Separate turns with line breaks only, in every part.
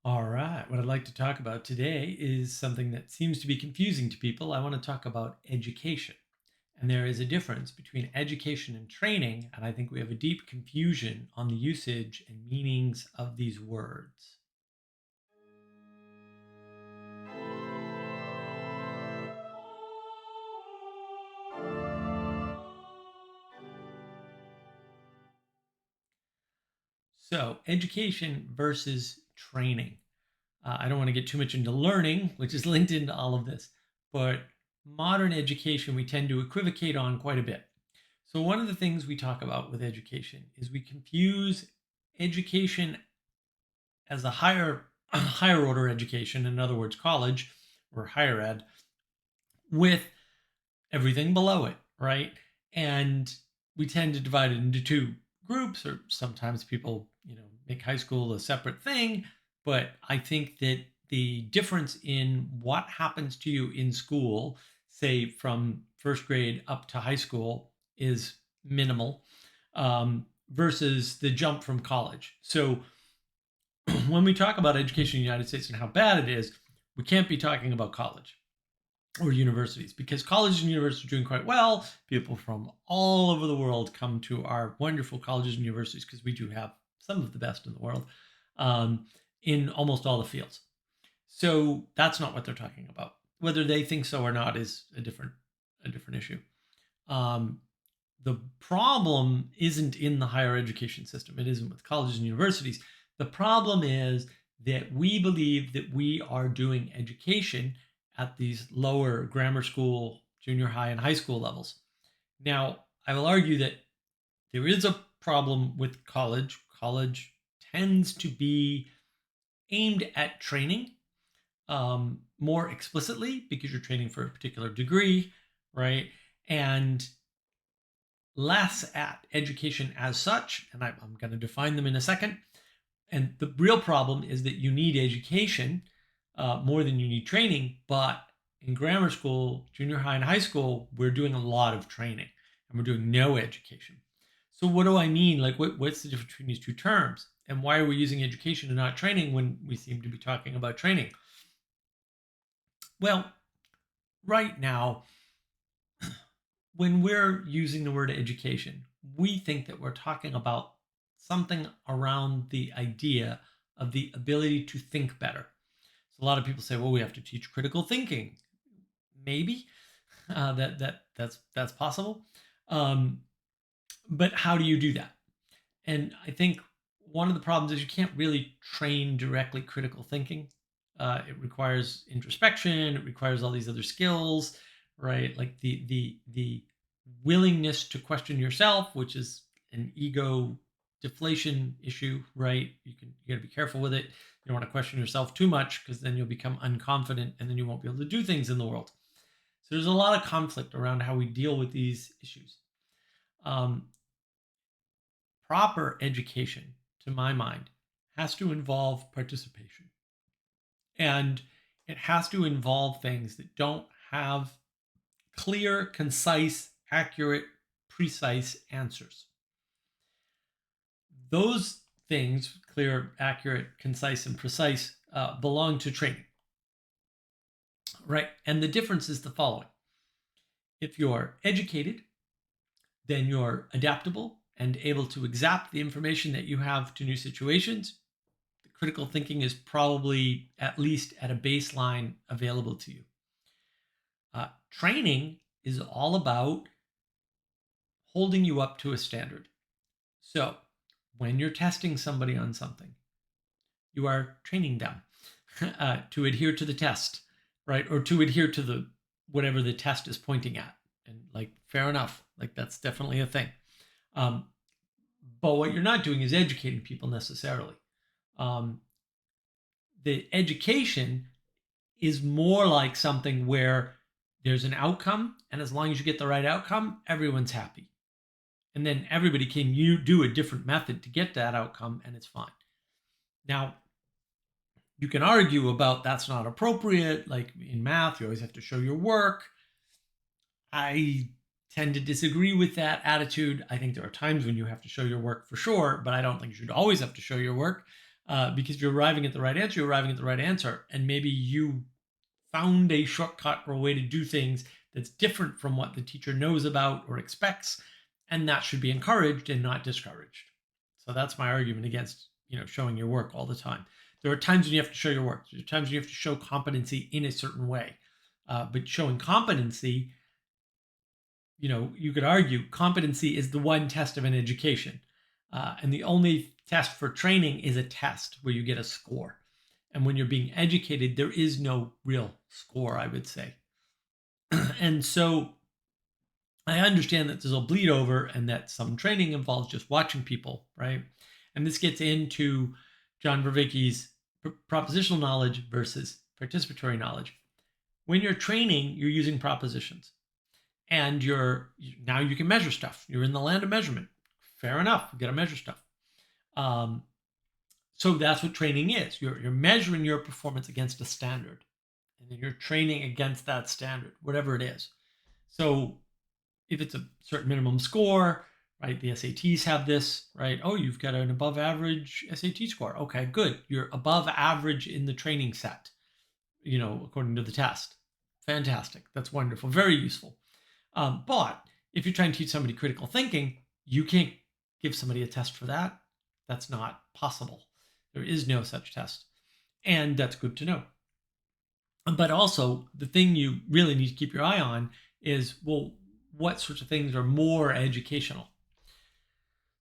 All right. What I'd like to talk about today is something that seems to be confusing to people. I want to talk about education. And there is a difference between education and training. And I think we have a deep confusion on the usage and meanings of these words. So, education versus training. I don't want to get too much into learning, which is linked into all of this, but modern education we tend to equivocate on quite a bit. So, one of the things we talk about with education is we confuse education as a higher order education, in other words, college or higher ed, with everything below it, right? And we tend to divide it into two groups, or sometimes people, make high school a separate thing. But I think that the difference in what happens to you in school, say from first grade up to high school, is minimal versus the jump from college. So when we talk about education in the United States and how bad it is, we can't be talking about college or universities because colleges and universities are doing quite well. People from all over the world come to our wonderful colleges and universities because we do have some of the best in the world um, in almost all the fields. So that's not what they're talking about. Whether they think so or not is a different issue. Um, the problem isn't in the higher education system. It isn't with colleges and universities. The problem is that we believe that we are doing education at these lower grammar school, junior high, and high school levels. Now, I will argue that there is a problem with college. College tends to be aimed at training more explicitly because you're training for a particular degree, right? And less at education as such, and I'm going to define them in a second. And the real problem is that you need education more than you need training. But in grammar school, junior high, and high school, we're doing a lot of training and we're doing no education. So, what do I mean? Like, what's the difference between these two terms? And why are we using education and not training when we seem to be talking about training? Well, right now, when we're using the word education, we think that we're talking about something around the idea of the ability to think better. So a lot of people say, well, we have to teach critical thinking. Maybe that's possible. Um, but how do you do that? And I think one of the problems is you can't really train directly critical thinking. It requires introspection. It requires all these other skills, right? Like the willingness to question yourself, which is an ego deflation issue, right? You got to be careful with it. You don't want to question yourself too much because then you'll become unconfident and then you won't be able to do things in the world. So there's a lot of conflict around how we deal with these issues. Um, Proper education, to my mind, has to involve participation. And it has to involve things that don't have clear, concise, accurate, precise answers. Those things, clear, accurate, concise, and precise, belong to training, right? And the difference is the following: if you're educated, then you're adaptable and able to adapt the information that you have to new situations. The critical thinking is probably at least at a baseline available to you. Training is all about holding you up to a standard. So when you're testing somebody on something, you are training them to adhere to the test, right? Or to adhere to the whatever the test is pointing at. And like, fair enough. Like that's definitely a thing. Um, but what you're not doing is educating people necessarily. Um, the education is more like something where there's an outcome, and as long as you get the right outcome, everyone's happy. And then everybody can you do a different method to get that outcome, and it's fine. Now, you can argue about that's not appropriate. Like in math, you always have to show your work. I tend to disagree with that attitude. I think there are times when you have to show your work for sure, but I don't think you should always have to show your work. because you're arriving at the right answer, you're arriving at the right answer. And maybe you found a shortcut or a way to do things that's different from what the teacher knows about or expects. And that should be encouraged and not discouraged. So that's my argument against, showing your work all the time. There are times when you have to show your work. There are times when you have to show competency in a certain way. But showing competency, you could argue competency is the one test of an education. And the only test for training is a test where you get a score. And when you're being educated, there is no real score, I would say. And so I understand that there's a bleed over and that some training involves just watching people, right? And this gets into John Vervaeke's propositional knowledge versus participatory knowledge. When you're training, you're using propositions. And now you can measure stuff. You're in the land of measurement. Fair enough. You got to measure stuff. So that's what training is. You're measuring your performance against a standard, and then you're training against that standard, whatever it is. So if it's a certain minimum score, right? The SATs have this, right? Oh, you've got an above average SAT score. Okay, good. You're above average in the training set, according to the test. Fantastic. That's wonderful. Very useful. But if you're trying to teach somebody critical thinking, you can't give somebody a test for that. That's not possible. There is no such test. And that's good to know. But also, the thing you really need to keep your eye on is, well, what sorts of things are more educational?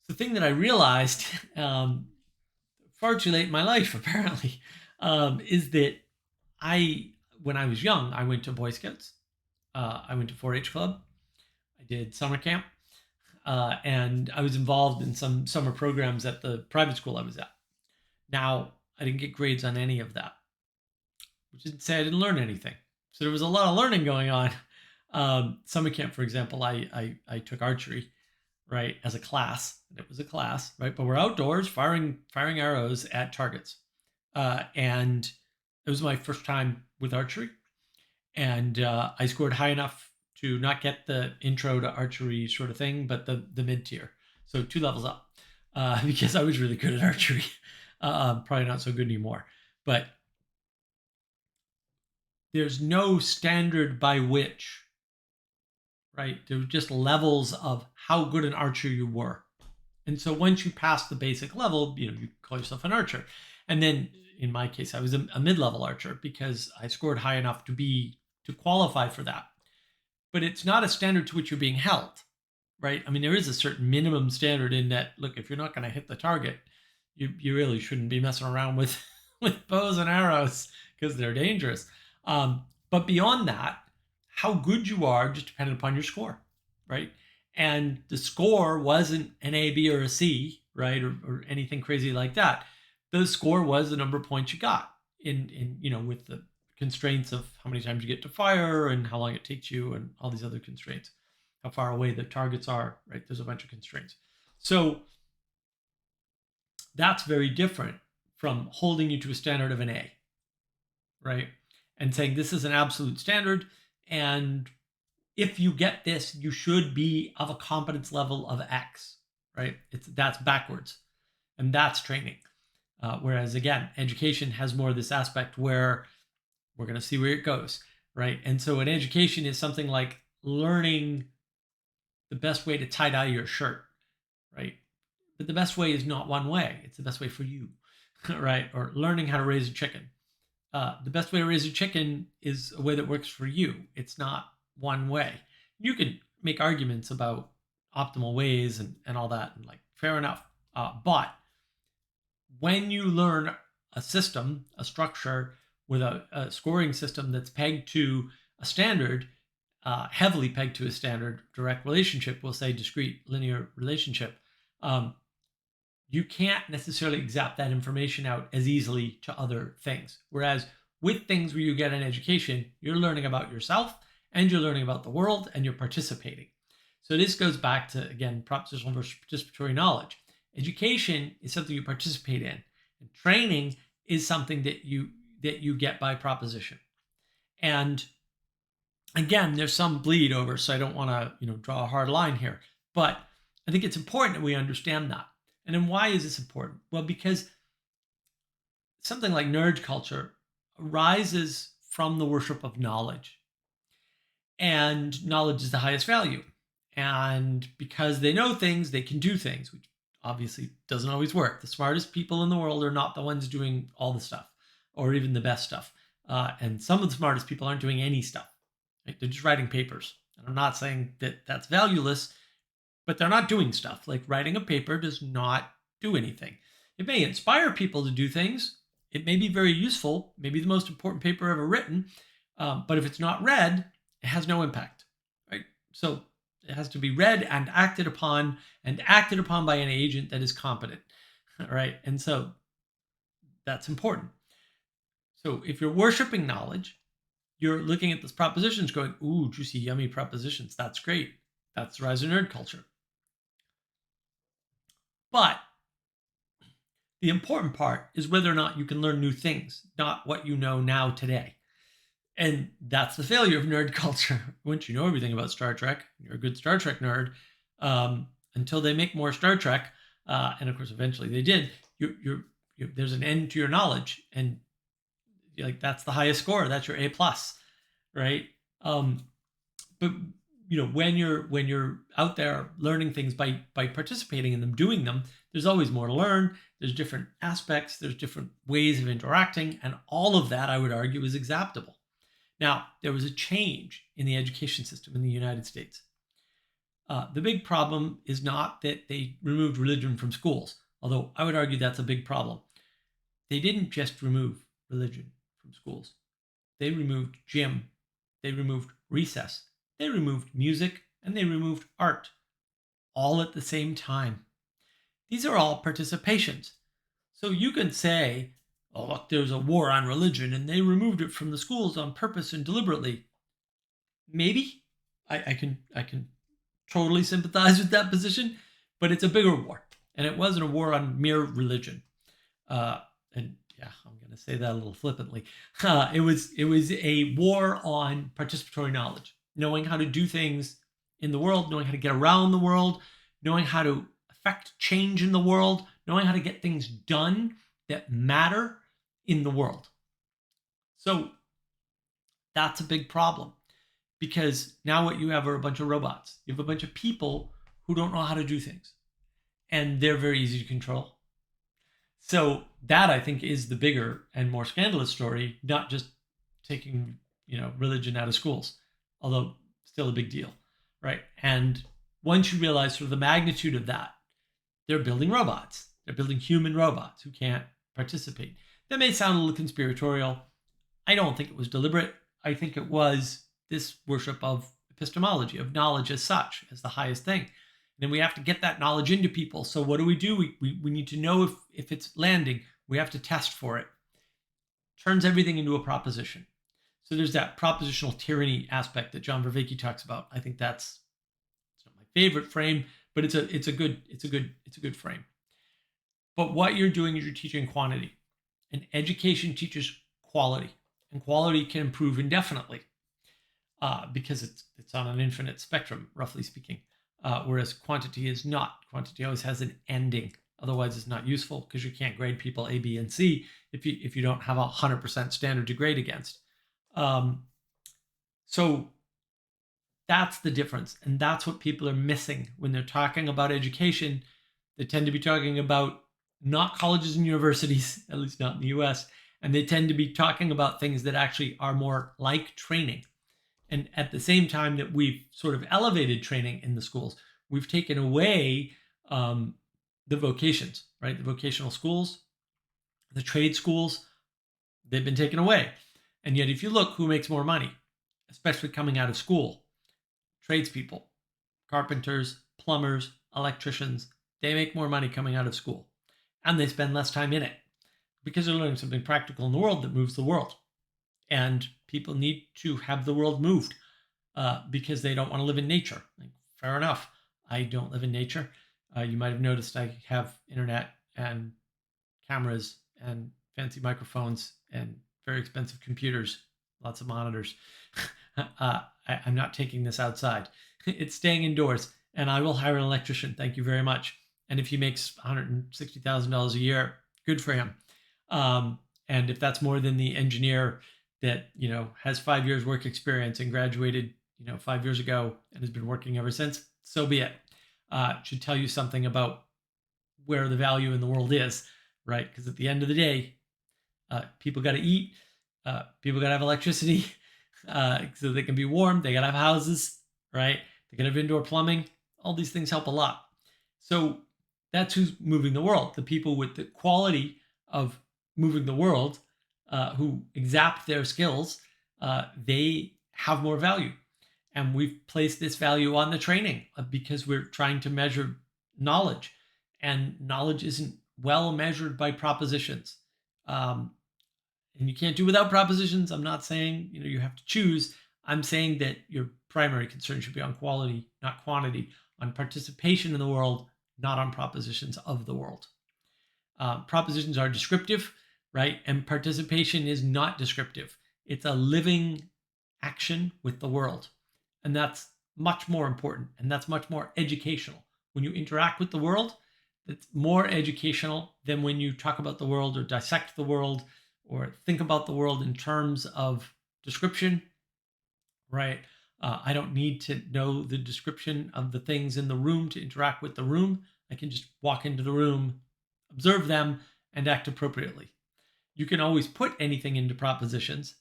The thing that I realized far too late in my life, apparently, is that when I was young, I went to Boy Scouts. I went to 4-H Club. I did summer camp. And I was involved in some summer programs at the private school I was at. Now, I didn't get grades on any of that, which didn't say I didn't learn anything. So there was a lot of learning going on. Summer camp, for example, I took archery, right, as a class. It was a class, right? But we're outdoors firing arrows at targets. And it was my first time with archery. And I scored high enough to not get the intro to archery sort of thing, but the mid-tier. So 2 levels up because I was really good at archery. Probably not so good anymore. But there's no standard by which, right? There were just levels of how good an archer you were. And so once you pass the basic level, you call yourself an archer. And then in my case, I was a mid-level archer because I scored high enough to qualify for that. But it's not a standard to which you're being held, right? I mean, there is a certain minimum standard in that, look, if you're not going to hit the target, you really shouldn't be messing around with bows and arrows because they're dangerous. But beyond that, how good you are just depended upon your score, right? And the score wasn't an A, B, or a C, right? Or anything crazy like that. The score was the number of points you got in with the constraints of how many times you get to fire and how long it takes you and all these other constraints, how far away the targets are, right? There's a bunch of constraints. So that's very different from holding you to a standard of an A, right? And saying this is an absolute standard. And if you get this, you should be of a competence level of X, right? That's backwards. And that's training. Whereas again, education has more of this aspect where we're going to see where it goes, right? And so an education is something like learning the best way to tie-dye your shirt, right? But the best way is not one way. It's the best way for you, right? Or learning how to raise a chicken. The best way to raise a chicken is a way that works for you. It's not one way. You can make arguments about optimal ways and all that, and fair enough. But when you learn a system, a structure with a scoring system that's pegged to a standard, heavily pegged to a standard, direct relationship, we'll say discrete linear relationship, you can't necessarily zap that information out as easily to other things. Whereas with things where you get an education, you're learning about yourself and you're learning about the world and you're participating. So this goes back to, again, propositional versus participatory knowledge. Education is something you participate in, and training is something that you get by proposition. And again, there's some bleed over, so I don't want to draw a hard line here, but I think it's important that we understand that. And then why is this important? Well, because something like nerd culture arises from the worship of knowledge. And knowledge is the highest value. And because they know things, they can do things, which obviously doesn't always work. The smartest people in the world are not the ones doing all the stuff or even the best stuff. And some of the smartest people aren't doing any stuff. Right? They're just writing papers. And I'm not saying that that's valueless, but they're not doing stuff. Like writing a paper does not do anything. It may inspire people to do things. It may be very useful, maybe the most important paper ever written. But if it's not read, it has no impact, right? So it has to be read and acted upon by an agent that is competent, right? And so that's important. So if you're worshiping knowledge, you're looking at those propositions going, ooh, juicy, yummy propositions. That's great. That's the rise of nerd culture. But the important part is whether or not you can learn new things, not what you know now today. And that's the failure of nerd culture. Once you know everything about Star Trek, you're a good Star Trek nerd, until they make more Star Trek. And of course, eventually they did. There's an end to your knowledge. And like that's the highest score. That's your A plus, right? But when you're out there learning things by participating in them, doing them, there's always more to learn. There's different aspects. There's different ways of interacting, and all of that, I would argue, is acceptable. Now, there was a change in the education system in the United States. The big problem is not that they removed religion from schools, although I would argue that's a big problem. They didn't just remove religion from schools. They removed gym. They removed recess. They removed music, and they removed art, all at the same time. These are all participations. So you can say, oh, look, there's a war on religion, and they removed it from the schools on purpose and deliberately. Maybe. I can totally sympathize with that position, but it's a bigger war. And it wasn't a war on mere religion. And yeah, I'm going to say that a little flippantly. It was a war on participatory knowledge, knowing how to do things in the world, knowing how to get around the world, knowing how to affect change in the world, knowing how to get things done that matter in the world. So that's a big problem, because now what you have are a bunch of robots. You have a bunch of people who don't know how to do things, and they're very easy to control. So that, I think, is the bigger and more scandalous story, not just taking religion out of schools, although still a big deal, right? And once you realize sort of the magnitude of that, they're building robots. They're building human robots who can't participate. That may sound a little conspiratorial. I don't think it was deliberate. I think it was this worship of epistemology, of knowledge as such, as the highest thing. And then we have to get that knowledge into people. So what do? We need to know if it's landing. We have to test for it. Turns everything into a proposition. So there's that propositional tyranny aspect that John Vervaeke talks about. I think it's not my favorite frame, but it's a good frame. But what you're doing is you're teaching quantity, and education teaches quality, and quality can improve indefinitely because it's on an infinite spectrum, roughly speaking. Whereas quantity is not. Quantity always has an ending. Otherwise, it's not useful, because you can't grade people A, B, and C if you don't have 100% standard to grade against. So that's the difference, and that's what people are missing when they're talking about education. They tend to be talking about not colleges and universities, at least not in the US, and they tend to be talking about things that actually are more like training. And at the same time that we've sort of elevated training in the schools, we've taken away the vocations, right? The vocational schools, the trade schools, they've been taken away. And yet, if you look who makes more money, especially coming out of school, tradespeople, carpenters, plumbers, electricians, they make more money coming out of school. And they spend less time in it because they're learning something practical in the world that moves the world. And people need to have the world moved because they don't want to live in nature. Like, fair enough. I don't live in nature. You might have noticed I have internet and cameras and fancy microphones and very expensive computers, lots of monitors. I'm not taking this outside. It's staying indoors, and I will hire an electrician. Thank you very much. And if he makes $160,000 a year, good for him. And And if that's more than the engineer that, has 5 years work experience and graduated, 5 years ago and has been working ever since, so be it. It should tell you something about where the value in the world is, right? Because at the end of the day, people got to eat, people got to have electricity, so they can be warm. They got to have houses, right? They got to have indoor plumbing. All these things help a lot. So that's who's moving the world. The people with the quality of moving the world, who exact their skills, they have more value. And we've placed this value on the training because we're trying to measure knowledge. And knowledge isn't well measured by propositions. And you can't do without propositions. I'm not saying you have to choose. I'm saying that your primary concern should be on quality, not quantity, on participation in the world, not on propositions of the world. Propositions are descriptive, right? And participation is not descriptive. It's a living action with the world. And that's much more important. And that's much more educational. When you interact with the world, it's more educational than when you talk about the world or dissect the world or think about the world in terms of description, right? I don't need to know the description of the things in the room to interact with the room. I can just walk into the room, observe them, and act appropriately. You can always put anything into propositions,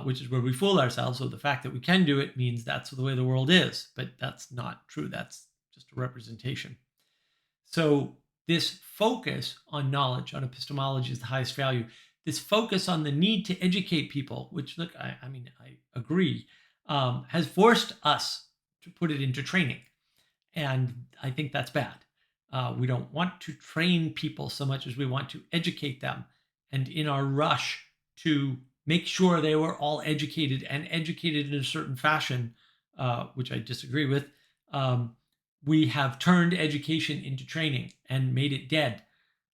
which is where we fool ourselves. So the fact that we can do it means that's the way the world is, but that's not true. That's just a representation. So this focus on knowledge, on epistemology, is the highest value. This focus on the need to educate people, which, look, I agree, has forced us to put it into training. And I think that's bad. We don't want to train people so much as we want to educate them. And in our rush to make sure they were all educated and educated in a certain fashion, which I disagree with, we have turned education into training and made it dead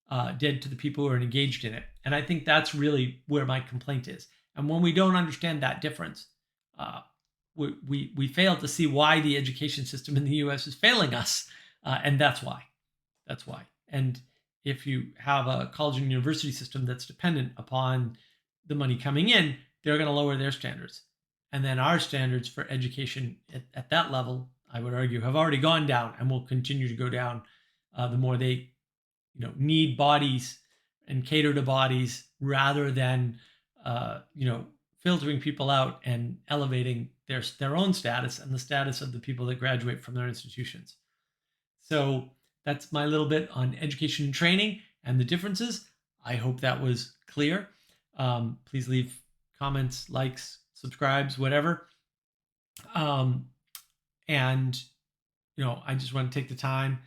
to the people who are engaged in it. And I think that's really where my complaint is. And when we don't understand that difference, we fail to see why the education system in the US is failing us. And that's why. That's why. And if you have a college and university system that's dependent upon the money coming in, they're going to lower their standards. And then our standards for education at that level, I would argue, have already gone down and will continue to go down the more they need bodies and cater to bodies rather than filtering people out and elevating their own status and the status of the people that graduate from their institutions. So that's my little bit on education and training and the differences. I hope that was clear. Please leave comments, likes, subscribes, whatever. And I just want to take the time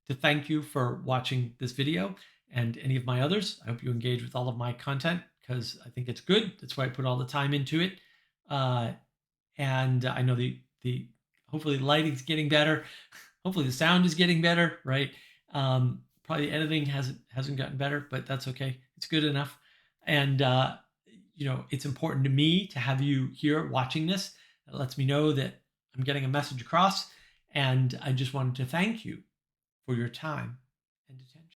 to thank you for watching this video and any of my others. I hope you engage with all of my content because I think it's good. That's why I put all the time into it. And I know the hopefully the lighting's getting better. Hopefully the sound is getting better, right? Probably the editing hasn't gotten better, but that's okay. It's good enough. And it's important to me to have you here watching this. It lets me know that I'm getting a message across. And I just wanted to thank you for your time and attention.